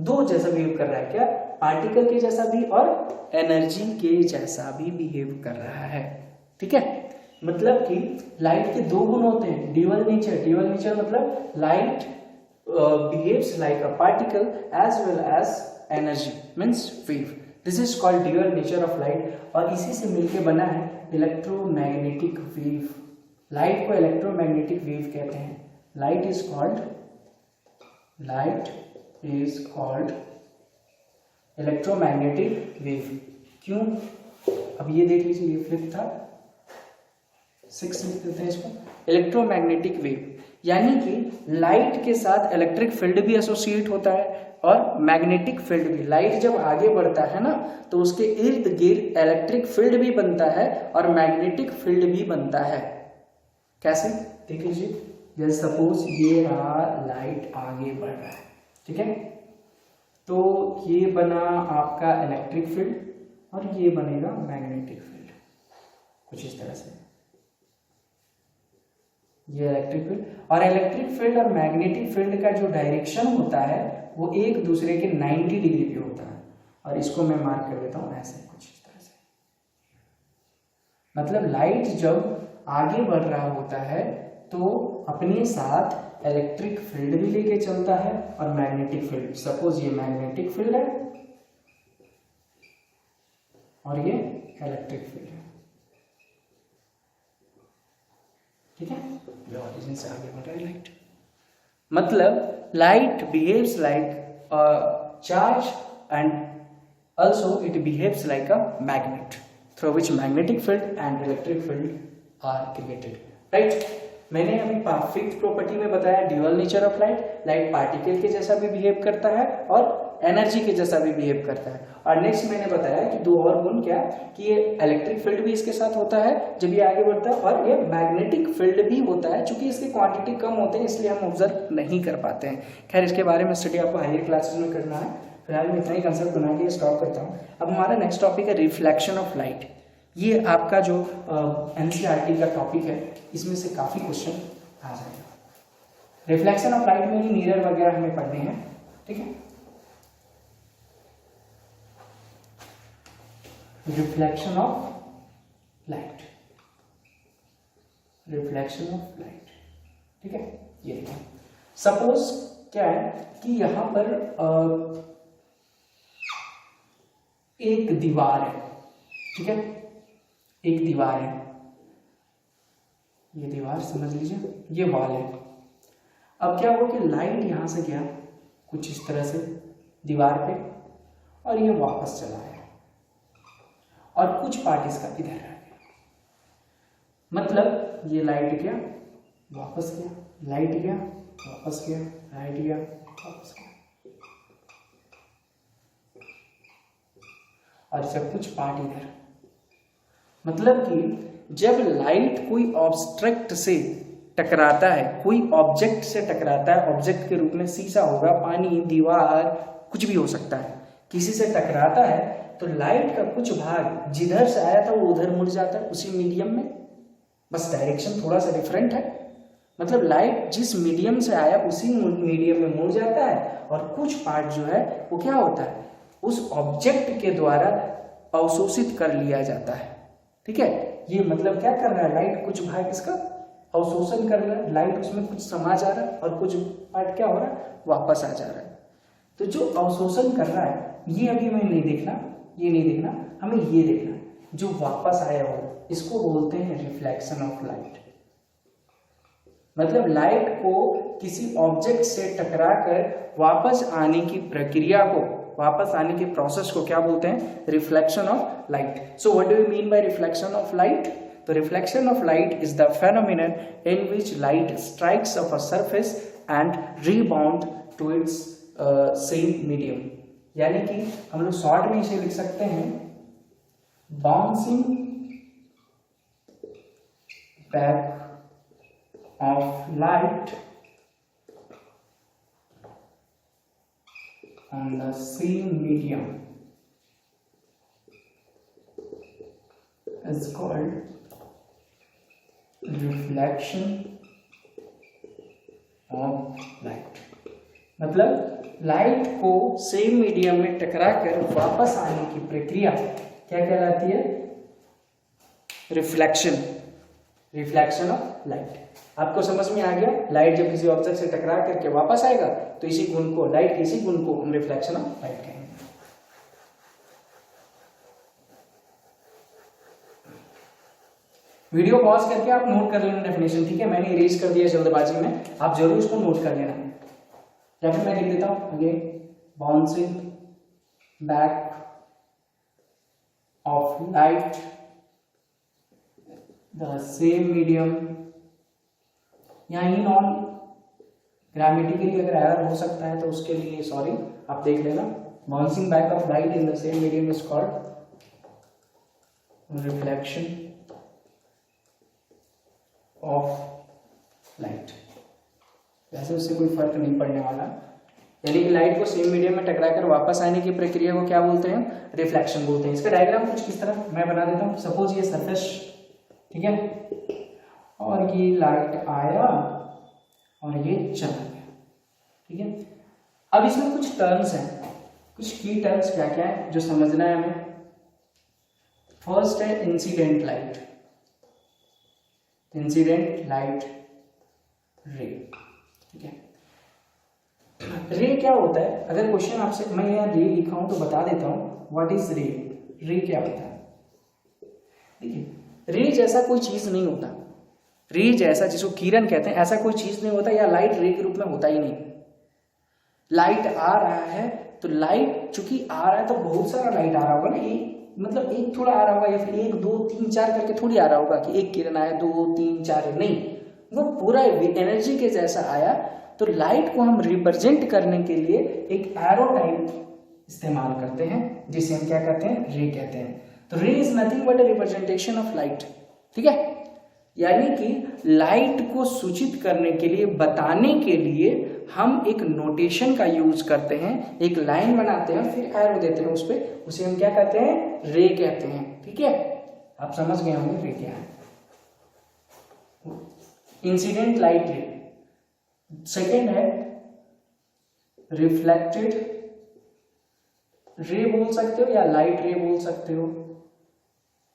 2 जैसा बिहेव कर रहा है, क्या, पार्टिकल के जैसा भी और एनर्जी के जैसा भी बिहेव कर रहा है। ठीक है, मतलब कि लाइट के 2 गुण होते हैं, ड्यूअल नेचर। ड्यूअल नेचर मतलब light behaves like a particle as well as energy means wave. This is called dual nature of light, और इसी से मिलके बना है इलेक्ट्रोमैग्नेटिक वेव। लाइट को इलेक्ट्रोमैग्नेटिक वेव कहते हैं। Light is called electromagnetic wave. क्यों, अब ये देख लीजिए, ये 5th था, 6 लिख देते हैं इसको, इलेक्ट्रोमैग्नेटिक वेव। यानी कि लाइट के साथ इलेक्ट्रिक फील्ड भी एसोसिएट होता है और मैग्नेटिक फील्ड भी। लाइट जब आगे बढ़ता है ना तो उसके इर्द गिर्द इलेक्ट्रिक फील्ड भी बनता है और मैग्नेटिक फील्ड भी बनता है। कैसे, देख लीजिए, जैसे सपोज ये रहा, लाइट आगे बढ़ रहा है, ठीक है, तो ये बना आपका इलेक्ट्रिक फील्ड और ये बनेगा मैग्नेटिक फील्ड, कुछ इस तरह से। ये इलेक्ट्रिक फील्ड, और इलेक्ट्रिक फील्ड और मैग्नेटिक फील्ड का जो डायरेक्शन होता है वो एक दूसरे के 90 डिग्री पे होता है। और इसको मैं मार्क कर देता हूं ऐसे, कुछ इस तरह से। मतलब लाइट जब आगे बढ़ रहा होता है तो अपने साथ इलेक्ट्रिक फील्ड भी लेके चलता है और मैग्नेटिक फील्ड। सपोज ये मैग्नेटिक फील्ड है और ये इलेक्ट्रिक फील्ड है, ठीक है। ये ऑरिजिन से आगे बढ़ रहा है लाइट। मतलब light behaves like charge and also it behaves like a magnet through which magnetic field and electric field are created, right? मैंने अभी फिफ्थ प्रॉपर्टी में बताया dual nature of light. Light particle के जैसा भी बिहेव करता है और एनर्जी के जैसा भी बिहेव करता है। और नेक्स्ट मैंने बताया कि दो और गुण क्या, कि ये इलेक्ट्रिक फील्ड भी इसके साथ होता है जब ये आगे बढ़ता है, और ये मैग्नेटिक फील्ड भी होता है। चूंकि इसकी क्वांटिटी कम होते हैं इसलिए हम ऑब्जर्व नहीं कर पाते हैं। खैर इसके बारे में स्टडी आपको हायर क्लासेस में करना है। फिलहाल मैं इतना ही कंसेप्ट बना के स्टॉप करता हूँ। अब हमारा नेक्स्ट टॉपिक है रिफ्लेक्शन ऑफ लाइट। ये आपका जो एनसीईआरटी का टॉपिक है, इसमें से काफ़ी क्वेश्चन आ जाएगा। रिफ्लेक्शन ऑफ लाइट में ही मिरर वगैरह हमें पढ़ने हैं, ठीक है। Reflection of light, reflection of light, ठीक है। ये देखिए, सपोज क्या है कि यहां पर एक दीवार है, ठीक है। एक दीवार है, ये दीवार समझ लीजिए, ये वॉल है। अब क्या हुआ कि लाइट यहां से गया कुछ इस तरह से दीवार पे, और ये वापस चला आया, और कुछ पार्ट इसका इधर रह गया। मतलब ये लाइट गया वापस गया, लाइट गया वापस गया, लाइट गया वापस गया, और सब कुछ पार्ट इधर। मतलब कि जब लाइट कोई ऑब्स्ट्रक्ट से टकराता है, कोई ऑब्जेक्ट से टकराता है, ऑब्जेक्ट के रूप में शीशा होगा, पानी, दीवार, कुछ भी हो सकता है, किसी से टकराता है तो लाइट का कुछ भाग जिधर से आया था वो उधर मुड़ जाता है उसी मीडियम में, बस डायरेक्शन थोड़ा सा डिफरेंट है। मतलब लाइट जिस मीडियम से आया उसी मीडियम में मुड़ जाता है, और कुछ पार्ट जो है वो क्या होता है, उस ऑब्जेक्ट के द्वारा अवशोषित कर लिया जाता है, ठीक है। ये मतलब क्या कर रहा है, लाइट कुछ भाग इसका अवशोषण कर रहा है, लाइट उसमें कुछ समा जा रहा है, और कुछ पार्ट क्या हो रहा है, वापस आ जा रहा है। तो जो अवशोषण कर रहा है ये अभी हमें नहीं देखना, ये नहीं देखना, हमें ये देखना है जो वापस आया हो, इसको बोलते हैं रिफ्लेक्शन ऑफ लाइट। मतलब लाइट को किसी ऑब्जेक्ट से टकराकर वापस आने की प्रक्रिया को, वापस आने के प्रोसेस को क्या बोलते हैं, reflection of light. So what do you mean by reflection of light? तो reflection of light is the phenomenon in which light strikes off a surface and rebound to its same medium। यानी कि हम लोग शॉर्ट में इसे लिख सकते हैं bouncing back of light on the same medium is called reflection of light। मतलब लाइट को सेम मीडियम में टकरा कर वापस आने की प्रक्रिया क्या कहलाती है, रिफ्लेक्शन, रिफ्लेक्शन ऑफ लाइट। आपको समझ में आ गया, लाइट जब किसी ऑब्जेक्ट से टकरा करके वापस आएगा तो इसी गुण को, लाइट के इसी गुण को हम रिफ्लेक्शन ऑफ लाइट कहेंगे। वीडियो पॉज करके आप नोट कर लेना डेफिनेशन, ठीक है। मैंने इरेज कर दिया जल्दबाजी में, आप जरूर इसको नोट कर लेना। या फिर मैं लिख देता हूं again, bouncing back of light the same medium. यहाँ इन ऑन ग्रामेटिकली अगर एरर हो सकता है तो उसके लिए सॉरी, आप देख लेना। Bouncing back of light in the same medium is called reflection of light. वैसे उससे कोई फर्क नहीं पड़ने वाला, यानी कि लाइट को सेम मीडियम में टकराकर वापस आने की प्रक्रिया को क्या बोलते हैं? रिफ्लेक्शन बोलते हैं। इसका डायग्राम कुछ किस तरह मैं बना देता हूँ। सपोज ये सरफेस, ठीक है, और ये लाइट आया और ये चला गया, ठीक है। अब इसमें कुछ टर्म्स हैं, कुछ की टर्म्स क्या क्या है जो समझना है हमें। फर्स्ट है इंसिडेंट लाइट, इंसिडेंट लाइट रे, ठीक है। रे क्या होता है? अगर क्वेश्चन आपसे, मैं यहाँ रे लिखा हूं तो बता देता हूं व्हाट इज रे। रे क्या होता है? देखिए, रे जैसा कोई चीज नहीं होता। रे जैसा, जिसको किरण कहते हैं, ऐसा कोई चीज नहीं होता, या लाइट रे के रूप में होता ही नहीं। लाइट आ रहा है तो लाइट चूंकि आ रहा है तो बहुत सारा लाइट आ रहा होगा ना, एक मतलब एक थोड़ा आ रहा होगा, या फिर 1 2 3 4 करके थोड़ी आ रहा होगा कि एक किरण आया 2 3 4, नहीं, वो पूरा एनर्जी के जैसा आया। तो लाइट को हम रिप्रेजेंट करने के लिए एक एरो टाइप इस्तेमाल करते हैं, जिसे हम क्या कहते हैं? रे कहते हैं। तो रे is nothing but a representation of light, ठीक है। यानी कि लाइट को सूचित करने के लिए, बताने के लिए हम एक नोटेशन का यूज करते हैं, एक लाइन बनाते हैं, फिर एरो देते हैं उस पे, उसे हम क्या कहते हैं? रे कहते हैं, ठीक है। आप समझ गए होंगे रे क्या है। इंसिडेंट लाइट रे। सेकेंड है रिफ्लेक्टेड रे बोल सकते हो, या लाइट रे बोल सकते हो।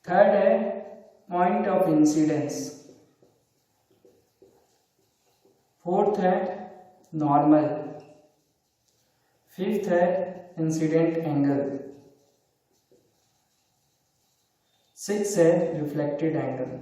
थर्ड है पॉइंट ऑफ इंसिडेंस। फोर्थ है नॉर्मल। फिफ्थ है इंसिडेंट एंगल। सिक्स है रिफ्लेक्टेड एंगल।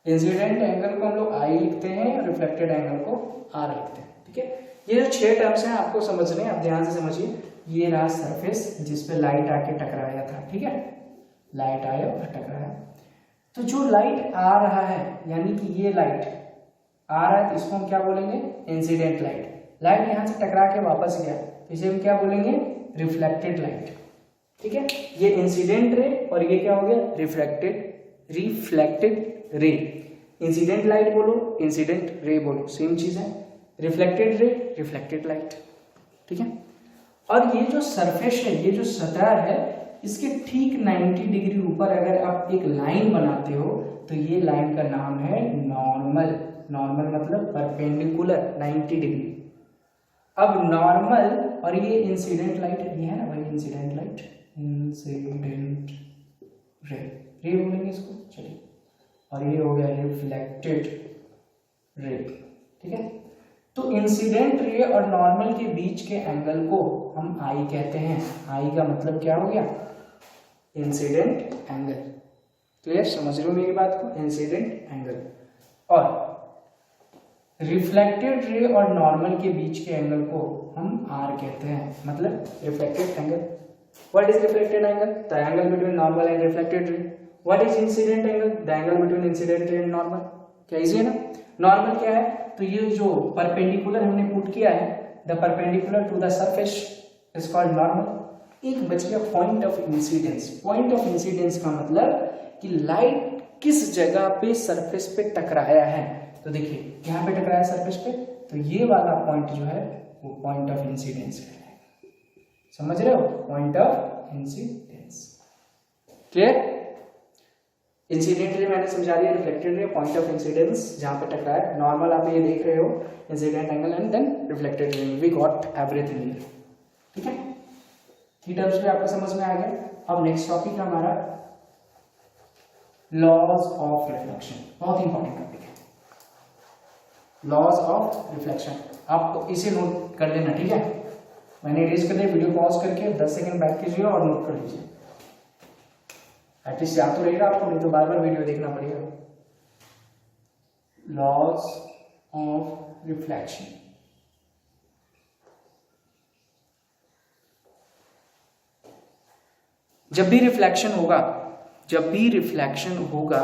इंसिडेंट एंगल को हम लोग आई लिखते हैं और रिफ्लेक्टेड एंगल को आर लिखते हैं, ठीक है। ये जो 6 टर्म्स हैं आपको समझने हैं, आप ध्यान से समझिए। ये रहा सरफेस जिसपे लाइट आके टकराया था, ठीक है, लाइट आया और टकराया। तो जो लाइट आ रहा है, यानी कि ये लाइट आ रहा है, तो इसको हम क्या बोलेंगे? Incident light. लाइट यहां से टकरा के वापस गया, इसे हम क्या बोलेंगे? रिफ्लेक्टेड लाइट, ठीक है। ये इंसिडेंट रे और ये क्या हो गया? Reflected ray. इंसिडेंट लाइट बोलो, इंसिडेंट रे बोलो, सेम चीज है। रिफ्लेक्टेड रे, रिफ्लेक्टेड लाइट, ठीक है। और ये जो सरफेस है, ये जो सतह है, इसके ठीक 90 डिग्री ऊपर अगर आप एक लाइन बनाते हो तो ये लाइन का नाम है नॉर्मल। नॉर्मल मतलब परपेंडिकुलर 90 डिग्री। अब नॉर्मल और ये इंसिडेंट लाइट, ये है ना भाई इंसिडेंट लाइट, इंसिडेंट रे, रे बोलेंगे इसको, चलिए। और ये हो गया रिफ्लेक्टेड रे, ठीक है। तो इंसिडेंट रे और नॉर्मल के बीच के एंगल को हम आई कहते हैं। आई का मतलब क्या हो गया? Incident angle. क्लियर? समझ रहे हो मेरी बात को? Incident angle. और रिफ्लेक्टेड रे और नॉर्मल के बीच के एंगल को हम आर कहते हैं, मतलब reflected angle. What is reflected angle? The angle between normal and reflected ray. What is incident angle? The angle between incident ray and normal. क्या इजी है ना? नॉर्मल क्या है? तो ये जो परपेंडिकुलर हमने पुट किया है, the perpendicular to the surface is called normal. एक बच गया point of incidence. Point of incidence का मतलब कि लाइट किस जगह पे सरफेस पे टकराया है। तो देखिए यहाँ पे टकराया सरफेस पे, तो ये वाला पॉइंट जो है वो पॉइंट ऑफ इंसिडेंस कहलाएगा। समझ रहे हो? Point of incidence. Clear? Incident ray मैंने समझा दिया, reflected ray, point of incidence जहां पे टकराया, नॉर्मल आप ये देख रहे हो, incident angle and then reflected ray. We got everything here, ठीक है। थ्री टर्म्स में आपको समझ में आ गया। अब नेक्स्ट टॉपिक है हमारा लॉज ऑफ रिफ्लेक्शन। बहुत इंपॉर्टेंट टॉपिक है लॉज ऑफ रिफ्लेक्शन। आप इसे नोट कर लेना, ठीक है। मैंने इरेज कर दिया, वीडियो पॉज करके 10 सेकंड बैक कीजिए और नोट कर लीजिए। एटलीस्ट याद तो रहेगा आपको, नहीं तो बार बार वीडियो देखना पड़ेगा। Laws of reflection. जब भी रिफ्लेक्शन होगा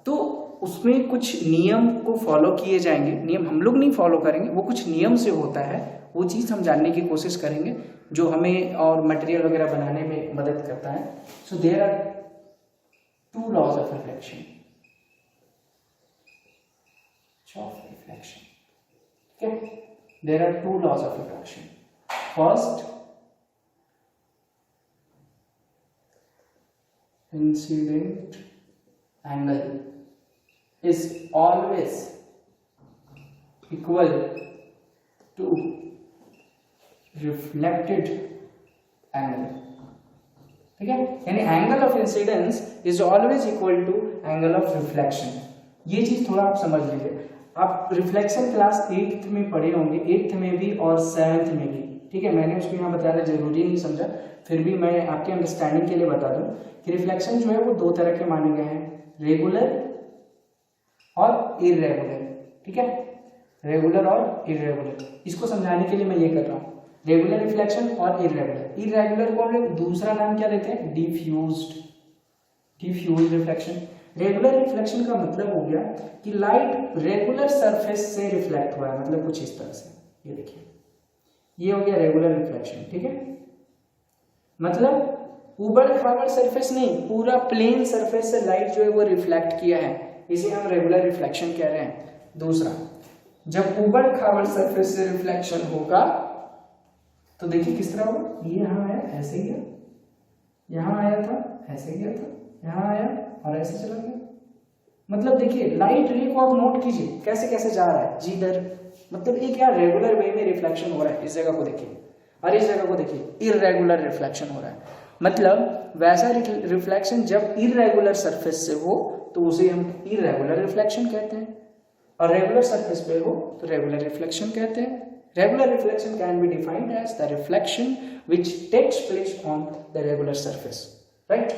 तो उसमें कुछ नियम को फॉलो किए जाएंगे। नियम हम लोग नहीं फॉलो करेंगे, वो कुछ नियम से होता है, वो चीज हम जानने की कोशिश करेंगे जो हमें और मटेरियल वगैरह बनाने में मदद करता है। So there are 2 laws of reflection. ठीक है। There are two laws of refraction. First, incident angle is always equal to reflected angle, ठीक है। यानी angle of incidence is always equal to angle of reflection. ये चीज थोड़ा आप समझ लीजिए। आप रिफ्लेक्शन क्लास 8th में पढ़े होंगे, 8th में भी और 7th में भी, ठीक है। मैंने उसको यहाँ बताना जरूरी नहीं समझा, फिर भी मैं आपके अंडरस्टैंडिंग के लिए बता दूं कि रिफ्लेक्शन जो है वो दो तरह के माने गए हैं, रेगुलर और इरेगुलर, ठीक है। रेगुलर और इरेगुलर, इसको समझाने के लिए मैं ये कर रहा हूँ, रेगुलर रिफ्लेक्शन और इरेगुलर। इरेगुलर को हम लोग दूसरा नाम क्या देते हैं, डिफ्यूज्ड रिफ्लेक्शन। रेगुलर रिफ्लेक्शन का मतलब हो गया कि लाइट रेगुलर सरफेस से रिफ्लेक्ट हुआ है, मतलब कुछ इस तरह से, ये देखिए, ये हो गया रेगुलर रिफ्लेक्शन, ठीक है। मतलब ऊबड़ खाबड़ सरफेस नहीं, पूरा प्लेन सरफेस से लाइट जो है वो रिफ्लेक्ट किया है, इसे हम रेगुलर रिफ्लेक्शन कह रहे हैं। दूसरा, जब ऊबड़ खाबड़ सरफेस से रिफ्लेक्शन होगा तो देखिए किस तरह होगा, ये यहाँ आया ऐसे गया, यहाँ आया था ऐसे गया था, यहाँ आया और ऐसे चला गया। मतलब देखिए लाइट रे को आप नोट कीजिए कैसे कैसे जा रहा है, जिधर, मतलब एक यार रेगुलर वे में रिफ्लेक्शन हो रहा है, इस जगह को देखिए और इस जगह को देखिए इररेगुलर रिफ्लेक्शन हो रहा है। मतलब वैसा रिफ्लेक्शन जब इररेगुलर सरफेस से हो तो उसे हम इररेगुलर रिफ्लेक्शन कहते हैं, और रेगुलर सरफेस पे हो तो रेगुलर रिफ्लेक्शन कहते हैं। Regular reflection can be defined as the reflection which takes place on the regular surface, right?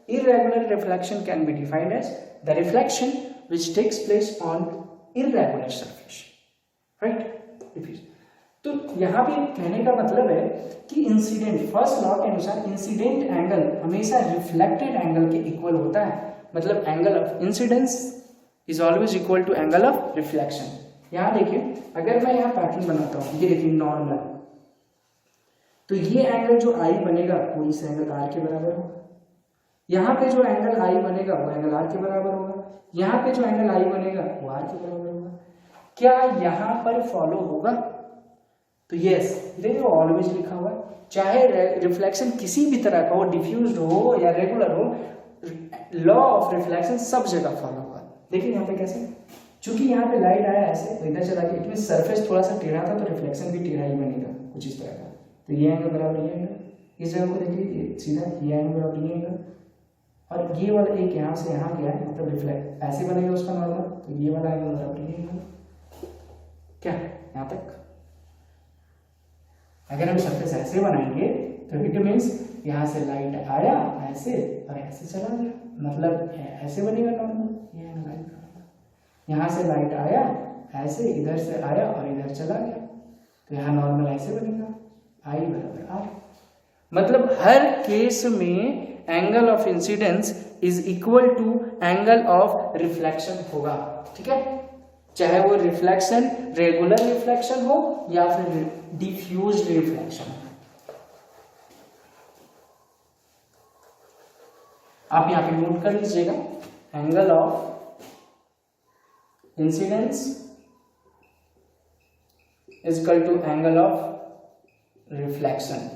Irregular reflection can be defined as the reflection which takes place on irregular surface, right? तो यहाँ पे कहने का मतलब है कि इंसिडेंट, फर्स्ट लॉ के अनुसार इंसिडेंट एंगल हमेशा रिफ्लेक्टेड एंगल के इक्वल होता है। मतलब angle of incidence is always equal to angle of reflection. यहाँ देखिए, अगर मैं यहाँ पैटर्न बनाता हूँ, ये देखिए नॉर्मल, तो ये एंगल जो आई बनेगा वो इस एंगल आर के बराबर होगा। यहाँ पे जो एंगल आई बनेगा वो एंगल आर के बराबर होगा। यहाँ पे जो एंगल आई बनेगा वो आर के बराबर होगा। क्या यहाँ पर फॉलो होगा? तो यस, देखिए ऑलवेज लिखा हुआ है, चाहे रिफ्लेक्शन किसी भी तरह का हो, डिफ्यूज्ड हो या रेगुलर हो, लॉ ऑफ रिफ्लेक्शन सब जगह फॉलो होगा। देखिए यहाँ पे कैसे, चूंकि यहाँ पे लाइट आया ऐसे तो इधर चला गया, इट मीन सरफेस थोड़ा सा टेढ़ा था तो रिफ्लेक्शन भी टेढ़ा ही बनेगा कुछ इस तरह का। तो ये एंगल बराबर ये एंगल, इस जगह को देखिए सीधा, ये एंगल बराबर ये एंगल, और ये वाला एक यहाँ से यहाँ गया है, मतलब रिफ्लेक्ट ऐसे बनेगा उसका नॉर्मल, तो ये वाला एंगल बराबर ये एंगल। क्या यहाँ तक? अगर हम सरफेस ऐसे बनाएंगे तो इट मीन्स यहाँ से लाइट आया ऐसे और ऐसे चला गया, मतलब ऐसे बनेगा नॉर्मल, ये एंगल लाइट। यहाँ से लाइट आया ऐसे, इधर से आया और इधर चला गया, तो यहाँ नॉर्मल ऐसे बनेगा, आई बराबर आर। मतलब हर केस में angle of incidence is equal to angle of reflection होगा, ठीक है। चाहे वो रिफ्लेक्शन रेगुलर रिफ्लेक्शन हो या फिर डिफ्यूज्ड रिफ्लेक्शन। आप यहां पे नोट कर लीजिएगा, angle of incidence is equal to angle of reflection,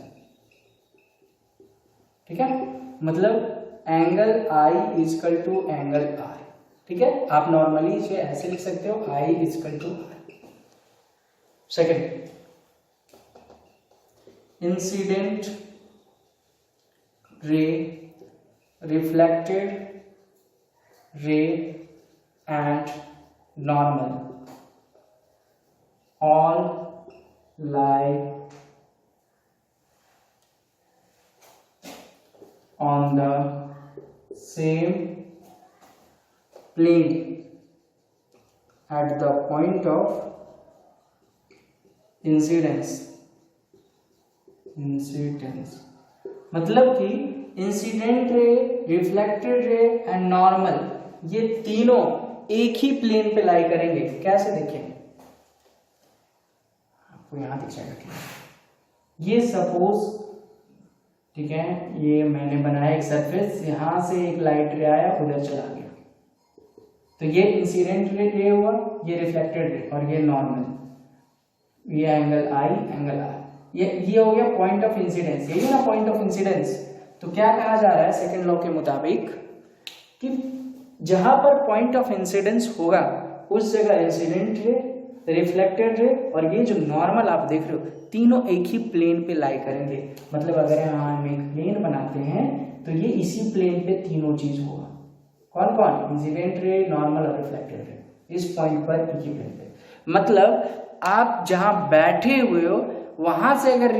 ठीक है। मतलब angle I is equal to angle R, ठीक है। आप नॉर्मली इसे ऐसे लिख सकते हो, I is equal to R. Second, incident ray, reflected ray and normal all lie on the same plane at the point of incidence। मतलब कि incident ray, reflected ray and normal, ये तीनों एक ही प्लेन पे लाई करेंगे। कैसे देखें, आपको यहां दिख जाएगा। ये सपोज, ठीक है, ये मैंने बनाया एक सरफेस, यहां से एक लाइट रे आया उधर चला गया, तो ये इंसिडेंट रे हुआ, ये रिफ्लेक्टेड रे और ये नॉर्मल। ये एंगल आई, एंगल आर, ये हो गया पॉइंट ऑफ इंसिडेंस, यही ना पॉइंट ऑफ इंसिडेंस। तो क्या कहा जा रहा है सेकंड लॉ के मुताबिक कि जहां पर पॉइंट ऑफ इंसिडेंस होगा उस जगह इंसिडेंट रे, रिफ्लेक्टेड रे और ये जो नॉर्मल आप देख रहे हो तीनों एक ही प्लेन पे लाई करेंगे। मतलब अगर हम एक प्लेन बनाते हैं तो ये इसी प्लेन पे तीनों चीज होगा। कौन कौन? इंसिडेंट रे, नॉर्मल और रिफ्लेक्टेड रे, इस पॉइंट पर एक ही प्लेन पे। मतलब आप जहां बैठे हुए हो वहां से अगर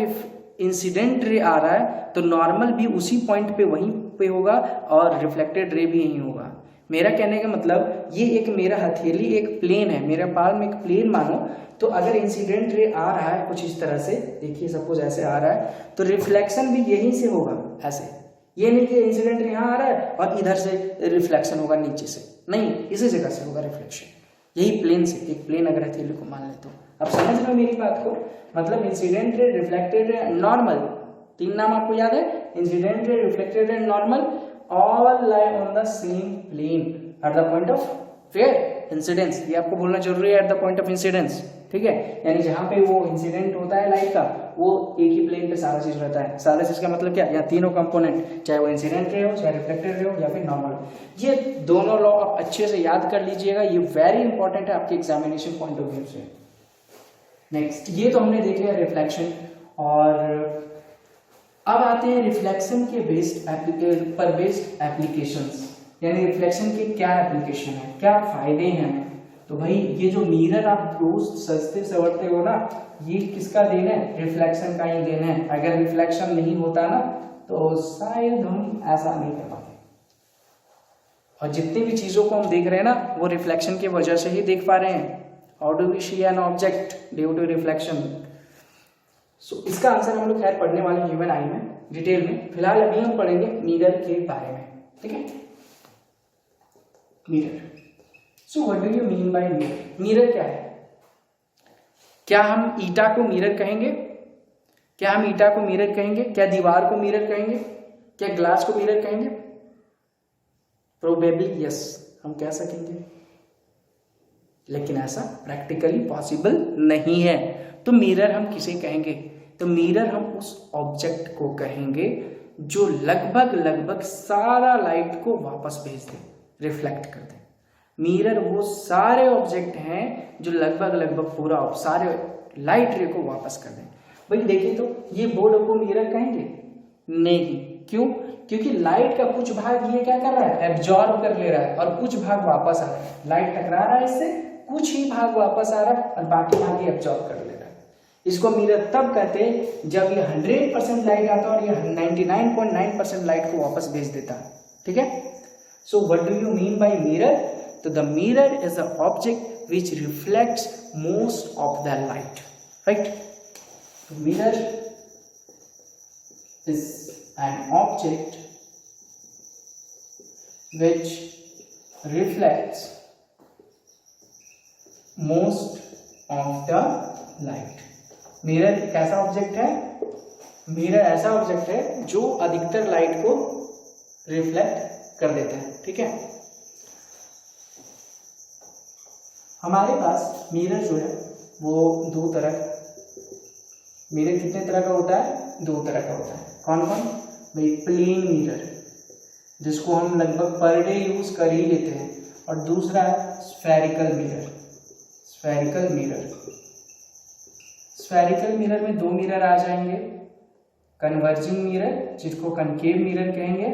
इंसिडेंट रे आ रहा है तो नॉर्मल भी उसी पॉइंट पे वहीं पे होगा और रिफ्लेक्टेड रे भी यहीं होगा। मेरा कहने का मतलब ये एक मेरा हथेली एक प्लेन है, मेरा पाल में एक प्लेन मानो, तो अगर इंसिडेंट रे आ रहा है कुछ इस तरह से, देखिए सपोज ऐसे आ रहा है, तो रिफ्लेक्शन भी यहीं से होगा ऐसे। ये नहीं कि इंसिडेंट यहाँ आ रहा है और इधर से रिफ्लेक्शन होगा नीचे से, नहीं, इसी जगह से होगा रिफ्लेक्शन, यही प्लेन से। एक प्लेन अगर हथेली को मान ले तो अब समझ रहे हो मेरी बात को। मतलब incident ray, reflected ray, normal, तीन नाम आपको याद है, incident ray, reflected ray, normal, all lie on the same plane at the point of where incidence. ये आपको बोलना जरूरी है, at the point of incidence, ठीक है। यानी जहां पे वो इंसिडेंट होता है लाइट का वो एक ही प्लेन पे सारा चीज रहता है। सारा चीज का मतलब क्या? यहाँ तीनों कंपोनेंट, चाहे वो इंसिडेंट रे हो, चाहे रिफ्लेक्टेड रे हो या फिर नॉर्मल। ये दोनों लॉ आप अच्छे से याद कर लीजिएगा, ये वेरी इंपॉर्टेंट है आपके एग्जामिनेशन पॉइंट ऑफ व्यू से। नेक्स्ट, ये तो हमने देख लिया रिफ्लेक्शन, और अब आते हैं रिफ्लेक्शन के बेस्ड एप्लीकेशंस। यानी रिफ्लेक्शन के क्या एप्लीकेशन है, क्या फायदे हैं। तो भाई ये जो मिरर आप रोज सजते सवरते हो ना, ये किसका देन है? रिफ्लेक्शन का ही देन है। अगर रिफ्लेक्शन नहीं होता ना तो शायद हम ऐसा नहीं कर पाते। और जितनी भी चीजों को हम देख रहे हैं ना वो रिफ्लेक्शन की वजह से ही देख पा रहे हैं। How do we see an object due to reflection? So इसका आंसर हम लोग खैर पढ़ने वाले ह्यूमन आई में डिटेल में। फिलहाल अभी हम पढ़ेंगे मिरर के बारे में, ठीक है। Mirror, so what do you mean by mirror? Mirror क्या है? क्या हम ईटा को मिरर कहेंगे? क्या हम ईटा को मिरर कहेंगे? क्या दीवार को मिरर कहेंगे? क्या ग्लास को मिरर कहेंगे? प्रोबेबली यस, हम कह सकेंगे, लेकिन ऐसा प्रैक्टिकली पॉसिबल नहीं है। तो मिरर हम किसे कहेंगे? तो मिरर हम उस ऑब्जेक्ट को कहेंगे जो लगभग सारा लाइट को वापस भेज दे, रिफ्लेक्ट कर दे। मिरर वो सारे ऑब्जेक्ट हैं जो लगभग पूरा सारे लाइट रे को वापस कर दें। भाई देखिए तो ये बोर्ड को मिरर कहेंगे? नहीं। क्यों? क्योंकि लाइट का कुछ भाग ये क्या कर रहा है? एब्जॉर्ब कर ले रहा है और कुछ भाग वापस आ रहा है। लाइट टकरा रहा है इससे, कुछ ही भाग वापस आ रहा है और बाकी भाग ये एब्जॉर्ब कर ले रहा है। इसको मिरर तब कहते हैं जब ये 100% लाइट आता है और ये 99.9% लाइट को वापस भेज देता है, ठीक है। So what do you mean by mirror? तो the mirror is a object which reflects most of the light, right? So mirror is an object which reflects most of the light. Mirror कैसा ऑब्जेक्ट है? मिरर ऐसा ऑब्जेक्ट है जो अधिकतर लाइट को रिफ्लेक्ट कर देता है, ठीक है। हमारे पास मिरर जो है वो दो तरह, मिरर कितने तरह का होता है? दो तरह का होता है। कौन कौन? भाई प्लेन मिरर जिसको हम लगभग पर डे यूज कर ही लेते हैं, और दूसरा है spherical mirror. Spherical mirror, spherical mirror में दो मिरर आ जाएंगे, कन्वर्जिंग मिरर जिसको कनकेव मिरर कहेंगे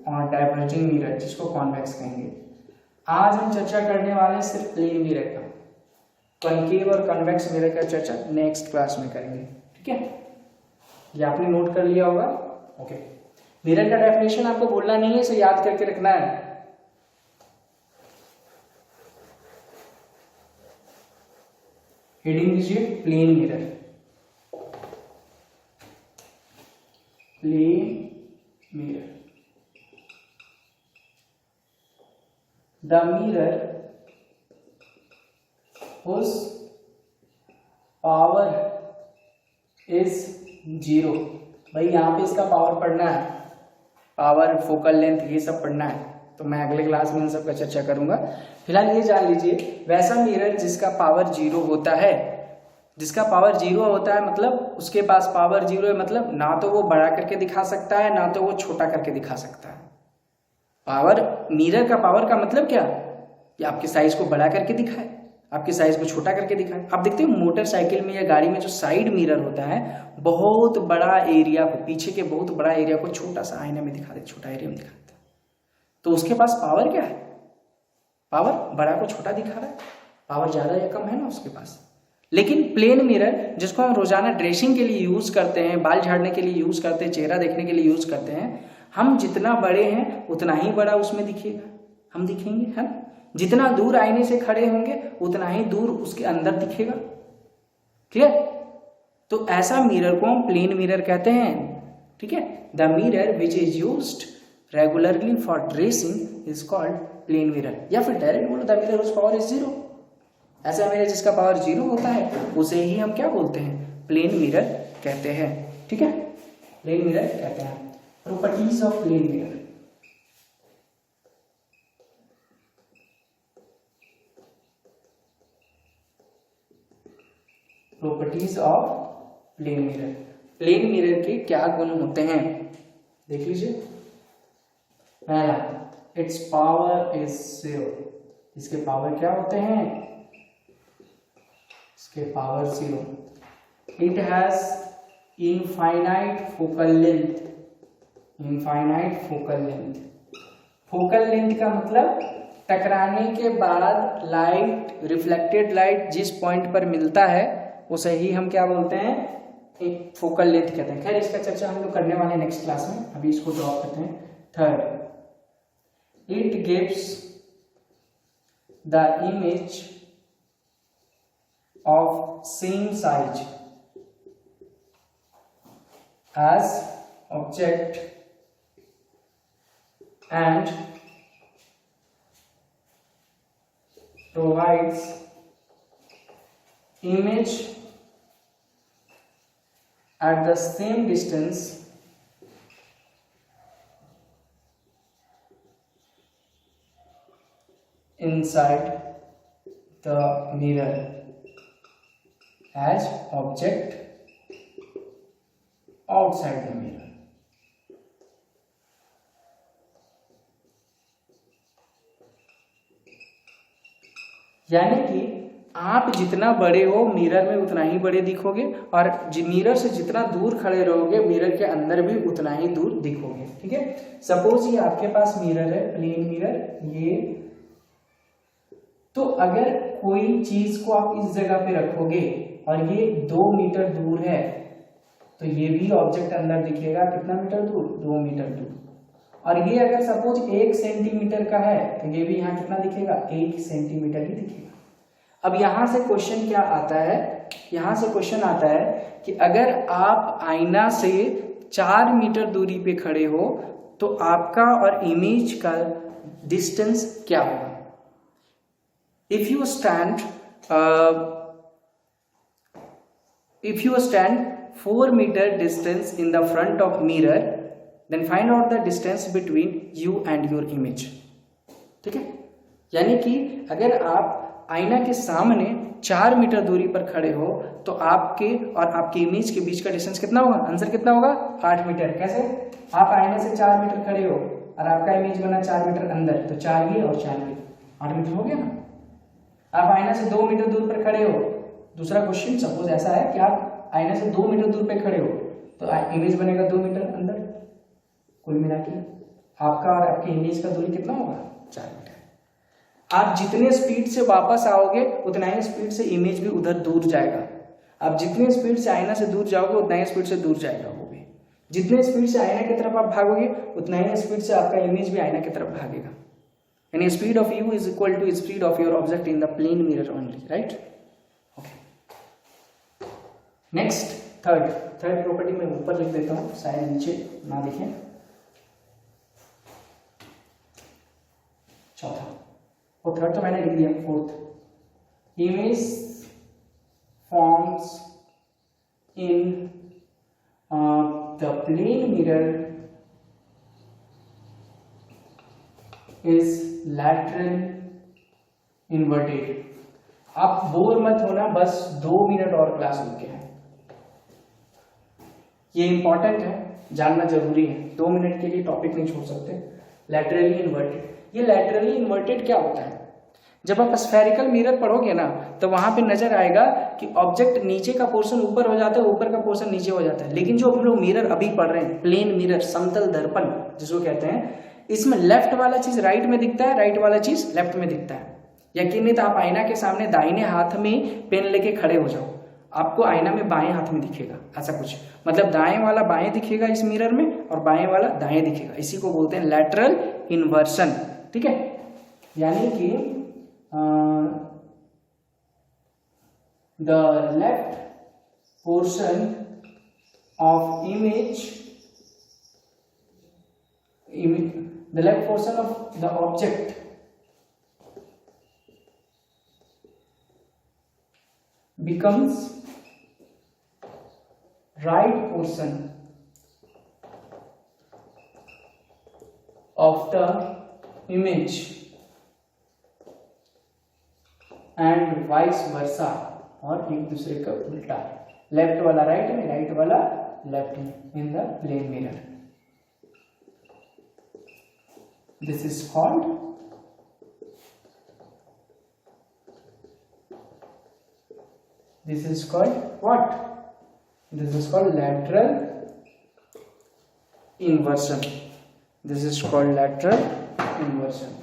और डाइवर्जिंग मिरर जिसको कॉन्वेक्स कहेंगे। आज हम चर्चा करने वाले हैं सिर्फ प्लेन मिरर का, कनकेव और कन्वेक्स मिरर का चर्चा नेक्स्ट क्लास में करेंगे, ठीक है। ये आपने नोट कर लिया होगा, ओके। मिरर का डेफिनेशन आपको बोलना नहीं है, इसे याद करके रखना है। हेडिंग दीजिए plane mirror. Plane mirror, the mirror whose power is 0। भाई यहाँ पे इसका पावर पढ़ना है, पावर, फोकल लेंथ, ये सब पढ़ना है, तो मैं अगले क्लास में इन सब का चर्चा करूंगा। फिलहाल ये जान लीजिए, वैसा मिरर जिसका पावर 0 होता है जिसका पावर 0 होता है मतलब उसके पास पावर 0 है, मतलब ना तो वो बड़ा करके दिखा सकता है ना तो वो छोटा करके दिखा सकता है। पावर, मिरर का पावर का मतलब क्या, कि आपके साइज को बड़ा करके दिखाए, आपके साइज को छोटा करके दिखाए। आप देखते हो मोटरसाइकिल में या गाड़ी में जो साइड मिरर होता है, बहुत बड़ा एरिया को, पीछे के बहुत बड़ा एरिया को छोटा सा आईने में दिखा देता, छोटा एरिया में दिखा देता। तो उसके पास पावर क्या है, पावर बड़ा को छोटा दिखा रहा है, पावर ज्यादा या कम है ना उसके पास। लेकिन प्लेन मिरर जिसको हम रोजाना ड्रेसिंग के लिए यूज करते हैं, बाल झाड़ने के लिए यूज करते हैं, चेहरा देखने के लिए यूज करते हैं, हम जितना बड़े हैं उतना ही बड़ा उसमें दिखेगा, हम दिखेंगे, है ना। जितना दूर आईने से खड़े होंगे उतना ही दूर उसके अंदर दिखेगा। क्लियर। तो ऐसा मिरर को हम प्लेन मिरर कहते हैं। ठीक है, the mirror which is used regularly for dressing is called plane mirror. या फिर डायरेक्ट बोलो the mirror whose power is 0। ऐसा मिरर जिसका पावर 0 होता है उसे ही हम क्या बोलते हैं, प्लेन मिरर कहते हैं। ठीक है, प्लेन मिरर कहते हैं। Properties of plane mirror. Properties of plane mirror. Plane mirror के क्या गुण होते हैं, देख लीजिए। पहला, इट्स पावर इज 0। इसके पावर क्या होते हैं, इसके power 0। It has infinite focal length. Infinite focal length. Focal length का मतलब टकराने के बाद लाइट, रिफ्लेक्टेड लाइट जिस पॉइंट पर मिलता है उसे ही हम क्या बोलते हैं, एक फोकल लेंथ कहते हैं। खैर इसका चर्चा हम लोग करने वाले हैं नेक्स्ट क्लास में, अभी इसको ड्रॉप करते हैं। Third, it gives the image of same size as object and provides image at the same distance inside the mirror as object outside the mirror। यानी कि आप जितना बड़े हो मिरर में उतना ही बड़े दिखोगे, और मिरर से जितना दूर खड़े रहोगे मिरर के अंदर भी उतना ही दूर दिखोगे। ठीक है, सपोज ये आपके पास मिरर है, प्लेन मिरर ये, तो अगर कोई चीज को आप इस जगह पे रखोगे और ये 2 मीटर दूर है तो ये भी ऑब्जेक्ट अंदर दिखेगा। कितना मीटर दूर, 2 मीटर दूर। और ये अगर सपोज 1 सेंटीमीटर का है तो ये भी यहाँ कितना दिखेगा, 1 सेंटीमीटर ही दिखेगा। अब यहाँ से क्वेश्चन क्या आता है, यहाँ से क्वेश्चन आता है कि अगर आप आईना से 4 मीटर दूरी पे खड़े हो तो आपका और इमेज का डिस्टेंस क्या होगा। If you stand 4 metre distance in the front of mirror, then find out the distance between you and your image। ठीक है, यानी कि अगर आप आईना के सामने 4 मीटर दूरी पर खड़े हो तो आपके और आपके इमेज के बीच का डिस्टेंस कितना होगा, आंसर कितना होगा, 8 मीटर। कैसे, आप आईने से 4 मीटर खड़े हो और आपका इमेज बना 4 मीटर अंदर, तो 4 ये और 4 ये 8 मीटर हो गया ना। आप आईना से 2 मीटर दूर पर खड़े हो, दूसरा क्वेश्चन सपोज ऐसा है कि आप आईना से 2 मीटर दूर पर खड़े हो तो इमेज बनेगा 2 मीटर अंदर। कुल मिला के आपका और आपके इमेज का दूरी कितना होगा, 4 मीटर। आप जितने स्पीड से वापस आओगे उतना ही स्पीड से इमेज भी उधर दूर जाएगा। आप जितने स्पीड से आईना से दूर जाओगे उतना ही स्पीड से दूर जाएगा वो भी। जितने स्पीड से आईना की तरफ आप भागोगे उतना ही स्पीड से आपका इमेज भी आईना की तरफ भागेगा। यानी speed of you is equal to speed of your object in the plane mirror only, right. Okay, next third property मैं ऊपर लिख देता हूँ, शायद नीचे ना लिखें। चौथा, और थर्ड तो मैंने लिख दिया। Fourth, image forms in the plane mirror is lateral inverted. आप बोर मत होना, बस 2 मिनट और क्लास रुके हैं, ये इंपॉर्टेंट है, जानना जरूरी है, 2 मिनट के लिए टॉपिक नहीं छोड़ सकते। लैटरली इन्वर्टेड, ये लैटरली इन्वर्टेड क्या होता है? जब आप स्फेरिकल मिरर पढ़ोगे ना तो वहां पे नजर आएगा कि ऑब्जेक्ट नीचे का पोर्शन ऊपर हो जाता है, ऊपर का पोर्शन नीचे हो जाता है। लेकिन जो हम लोग मिरर अभी पढ़ रहे हैं, प्लेन मिरर, समतल दर्पण जिसको कहते हैं, इसमें लेफ्ट वाला चीज राइट में दिखता है, राइट वाला चीज लेफ्ट में दिखता है। यकीन नहीं तो आप आईना के सामने दाहिने हाथ में पेन लेके खड़े हो जाओ, आपको आईना में बाएं हाथ में दिखेगा, ऐसा कुछ, मतलब दाएं वाला बाएं दिखेगा इस मिरर में और बाएं वाला दाएं दिखेगा। इसी को बोलते हैं लैटरल इन्वर्सन, ठीक है। यानी कि the left portion of the left portion of the object becomes right portion of the image and vice versa, और एक दूसरे का उल्टा, लेफ्ट वाला राइट में, राइट वाला लेफ्ट में, in the plane mirror. This is called what? This is called lateral inversion. This is called lateral inversion.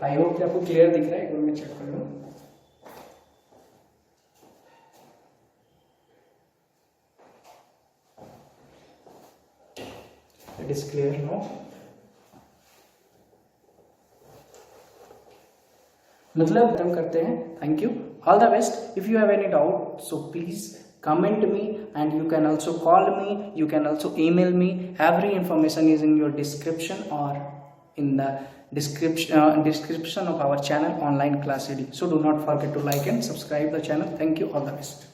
I hope कि आपको क्लियर दिख रहा है, एक बार मैं चेक कर लूं। It is clear no? मतलब खत्म करते हैं। Thank you, all the best. If you have any doubt so please comment me, and you can also call me, you can also email me. Every information is in your description or in the description of our channel online class reading. So do not forget to like and subscribe the channel. Thank you, all the best.